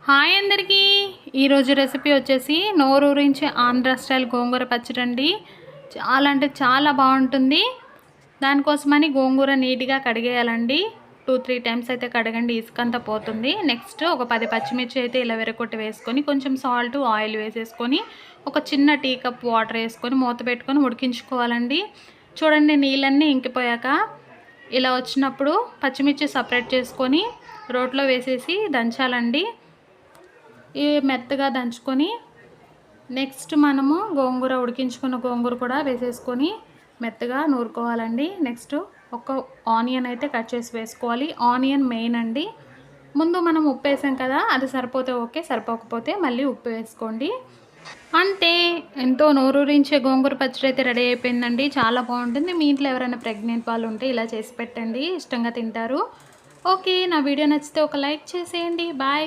Hi అందరికీ. ఈరోజు recipe వచ్చేసి నోరూరించి ఆంధ్ర స్టైల్ గోంగూర పచ్చడి అండి. చాలా అంటే చాలా బాగుంటుంది. దానికోసమని గోంగూర నీట్గా కడిగేయాలండి. 2-3 టైమ్స్ అయితే కడగండి, ఇసుకంతా పోతుంది. నెక్స్ట్ ఒక 10 పచ్చిమిర్చి అయితే ఇలా విరగొట్టి వేసుకొని కొంచెం సాల్ట్ ఆయిల్ వేసేసుకొని ఒక చిన్న టీ కప్ వాటర్ వేసుకొని మూత పెట్టుకొని ఉడికించుకోవాలండి. చూడండి, నీళ్ళన్నీ ఇంకిపోయాక ఇలా వచ్చినప్పుడు పచ్చిమిర్చి సపరేట్ చేసుకొని రోట్లో వేసేసి దంచాలండి. ఇవి మెత్తగా దంచుకొని నెక్స్ట్ మనము గోంగూర ఉడికించుకున్న గోంగూర కూడా వేసేసుకొని మెత్తగా నూరుకోవాలండి. నెక్స్ట్ ఒక ఆనియన్ అయితే కట్ చేసి వేసుకోవాలి. ఆనియన్ మెయిన్ అండి. ముందు మనం ఉప్పు వేసాం కదా, అది సరిపోతే ఓకే, సరిపోకపోతే మళ్ళీ ఉప్పు వేసుకోండి. అంటే ఎంతో నోరూరించే గోంగూర పచ్చడి అయితే రెడీ అయిపోయిందండి. చాలా బాగుంటుంది. మీ ఇంట్లో ఎవరైనా ప్రెగ్నెంట్ వాళ్ళు ఉంటే ఇలా చేసి పెట్టండి, ఇష్టంగా తింటారు. ఓకే, నా వీడియో నచ్చితే ఒక లైక్ చేసేయండి. బాయ్.